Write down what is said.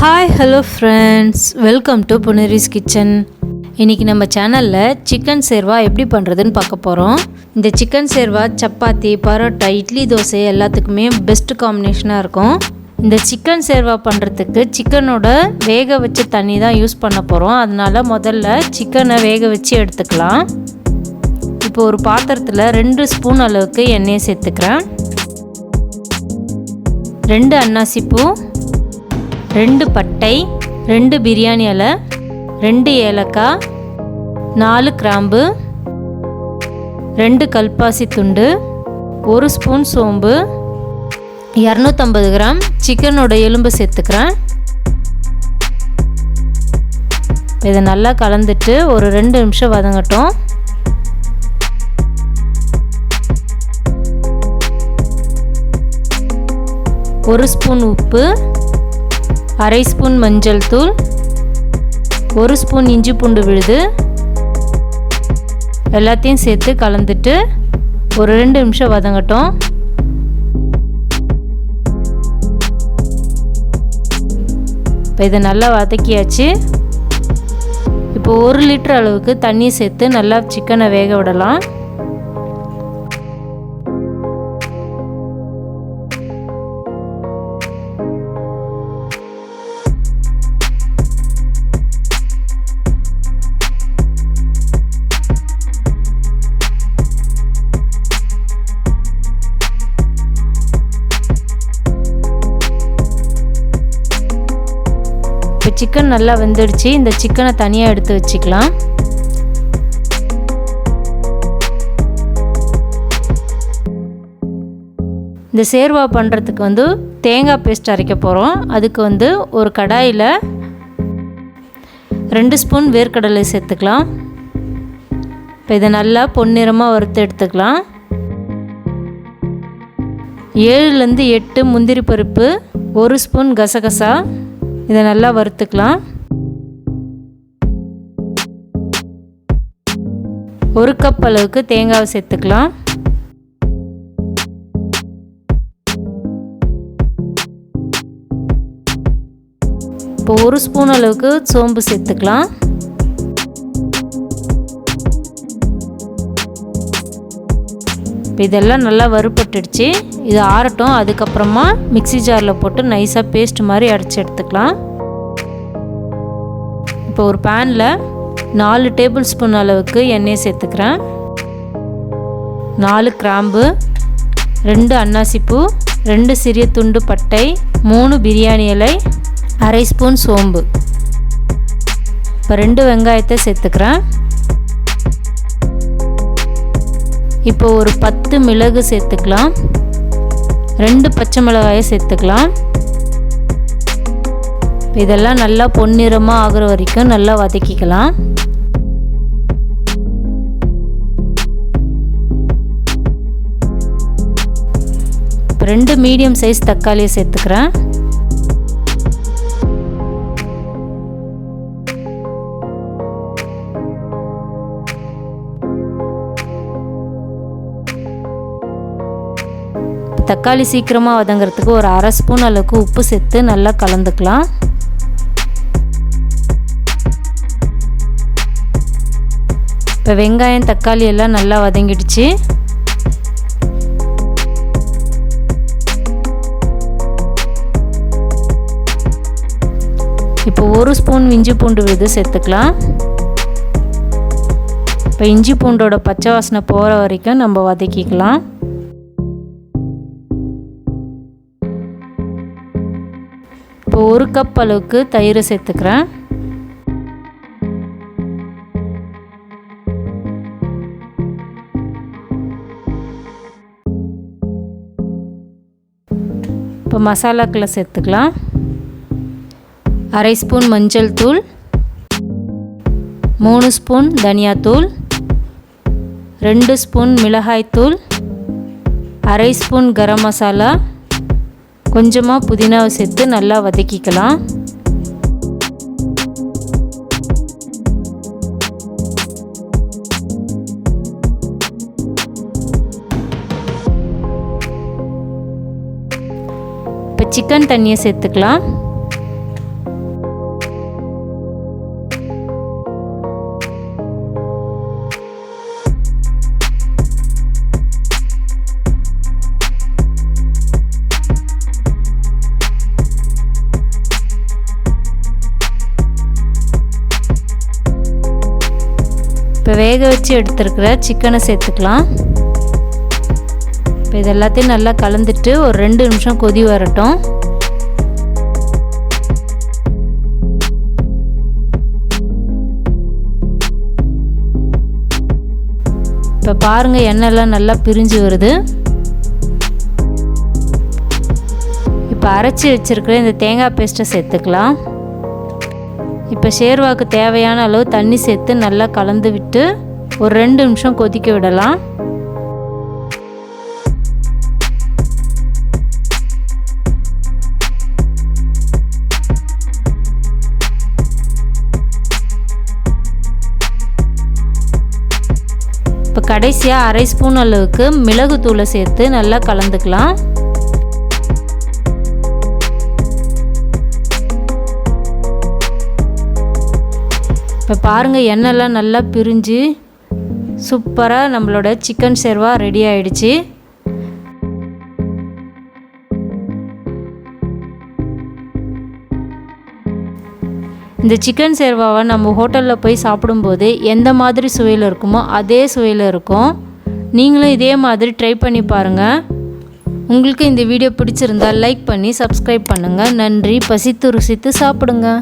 Hi hello friends, welcome to punarvis kitchen. இன்றைக்கி நம்ம சேனலில் சிக்கன் சேர்வா எப்படி பண்ணுறதுன்னு பார்க்க போகிறோம். இந்த சிக்கன் சேர்வா சப்பாத்தி, பரோட்டா, இட்லி, தோசை எல்லாத்துக்குமே பெஸ்ட் காம்பினேஷனாக இருக்கும். இந்த சிக்கன் சேர்வா பண்ணுறதுக்கு சிக்கனோட வேக வச்ச தண்ணி தான் யூஸ் பண்ண போகிறோம். அதனால் முதல்ல சிக்கனை வேக வச்சு எடுத்துக்கலாம். இப்போ ஒரு பாத்திரத்தில் 2 ஸ்பூன் அளவுக்கு எண்ணெயை சேர்த்துக்கிறேன். 2 அன்னாசிப்பூ, 2 பட்டை, 2 பிரியாணி இலை, 2 ஏலக்காய், 4 கிராம்பு, 2 கல்பாசி துண்டு, 1 ஸ்பூன் சோம்பு, 250 கிராம் சிக்கனோட எலும்பு சேர்த்துக்கிறேன். இதை நல்லா கலந்துட்டு ஒரு 2 நிமிஷம் வதங்கட்டும். ஒரு ஸ்பூன் உப்பு, 1/2 ஸ்பூன் மஞ்சள் தூள், 1 ஸ்பூன் இஞ்சி பூண்டு விழுது எல்லாத்தையும் சேர்த்து கலந்துட்டு ஒரு 2 நிமிஷம் வதங்கட்டும். இப்போ இதை நல்லா வதக்கியாச்சு. இப்போ 1 லிட்டர் அளவுக்கு தண்ணி சேர்த்து நல்லா சிக்கனை வேக விடலாம். இப்போ சிக்கன் நல்லா வெந்துடுச்சு. இந்த சிக்கனை தனியாக எடுத்து வச்சுக்கலாம். இந்த சேர்வா பண்ணுறதுக்கு தேங்காய் பேஸ்ட் அரைக்க போகிறோம். அதுக்கு ஒரு கடாயில் 2 ஸ்பூன் வேர்க்கடலை சேர்த்துக்கலாம். இப்போ இதை நல்லா பொன்னிறமாக வறுத்து எடுத்துக்கலாம். 7லேருந்து 8 முந்திரி பருப்பு, 1 ஸ்பூன் கசகசா, இதை நல்லா வறுத்துக்கலாம். 1 கப் அளவுக்கு தேங்காவை சேர்த்துக்கலாம். இப்போ 1 ஸ்பூன் அளவுக்கு சோம்பு சேர்த்துக்கலாம். இப்போ இதெல்லாம் நல்லா வறுபட்டுடுச்சு. இது ஆறட்டும். அதுக்கப்புறமா மிக்ஸி ஜாரில் போட்டு நைஸாக பேஸ்ட் மாதிரி அரைச்சி எடுத்துக்கலாம். இப்போ ஒரு பேனில் 4 டேபிள் ஸ்பூன் அளவுக்கு எண்ணெயை சேர்த்துக்கிறேன். 4 கிராம்பு, 2 அன்னாசிப்பூ, 2 சிறிய துண்டு பட்டை, 3 பிரியாணி இலை, 1/2 ஸ்பூன் சோம்பு. இப்போ 2 வெங்காயத்தை சேர்த்துக்கிறேன். இப்போ ஒரு 10 மிளகு சேர்த்துக்கலாம். 2 பச்சை மிளகாயை சேர்த்துக்கலாம். இதெல்லாம் நல்லா பொன்னிறமாக ஆகிற வரைக்கும் நல்லா வதக்கிக்கலாம். இப்போ 2 மீடியம் சைஸ் தக்காளியை சேர்த்துக்கிறேன். தக்காளி சீக்கிரமாக வதங்கிறதுக்கு ஒரு 1/2 ஸ்பூன் அளவுக்கு உப்பு சேர்த்து நல்லா கலந்துக்கலாம். இப்போ வெங்காயம், தக்காளி எல்லாம் நல்லா வதங்கிடுச்சு. இப்போ 1 ஸ்பூன் இஞ்சி பூண்டு விழுது சேர்த்துக்கலாம். இப்போ இஞ்சி பூண்டோட பச்சை வாசனை போகிற வரைக்கும் நம்ம வதக்கிக்கலாம். இப்போ 1 கப் அளவுக்கு தயிர் சேர்த்துக்கிறேன். இப்போ மசாலாக்களை சேர்த்துக்கலாம். 1/2 ஸ்பூன் மஞ்சள் தூள், 3 ஸ்பூன் தனியாத்தூள், 2 ஸ்பூன் மிளகாய்த்தூள், 1/2 ஸ்பூன் கரம் மசாலா, கொஞ்சமாக புதினாவை சேர்த்து நல்லா வதக்கிக்கலாம். இப்போ சிக்கன் தண்ணியை சேர்த்துக்கலாம். இப்போ வேக வச்சு எடுத்துருக்கிற சிக்கனை சேர்த்துக்கலாம். இப்போ இது எல்லாத்தையும் நல்லா கலந்துட்டு ஒரு 2 நிமிஷம் கொதி வரட்டும். இப்போ பாருங்கள், எண்ணெய்லாம் நல்லா பிரிஞ்சு வருது. இப்போ அரைச்சி வச்சுருக்கிற இந்த தேங்காய் பேஸ்ட்டை சேர்த்துக்கலாம். இப்போ ஷேர்வாக்கு தேவையான அளவு தண்ணி சேர்த்து நல்லா கலந்து விட்டு ஒரு 2 நிமிஷம் கொதிக்க விடலாம். இப்போ கடைசியாக 1/2 ஸ்பூன் அளவுக்கு மிளகுத்தூளை சேர்த்து நல்லா கலந்துக்கலாம். இப்போ பாருங்கள், எண்ணெய்லாம் நல்லா பிரிஞ்சு சூப்பராக நம்மளோட சிக்கன் ஷெர்வா ரெடி ஆயிடுச்சு. இந்த சிக்கன் ஷெர்வாவை நம்ம ஹோட்டலில் போய் சாப்பிடும்போது எந்த மாதிரி சுவையில் இருக்குமோ அதே சுவையில் இருக்கும். நீங்களும் இதே மாதிரி ட்ரை பண்ணி பாருங்கள். உங்களுக்கு இந்த வீடியோ பிடிச்சிருந்தால் லைக் பண்ணி சப்ஸ்கிரைப் பண்ணுங்கள். நன்றி. பசித்து ருசித்து சாப்பிடுங்க.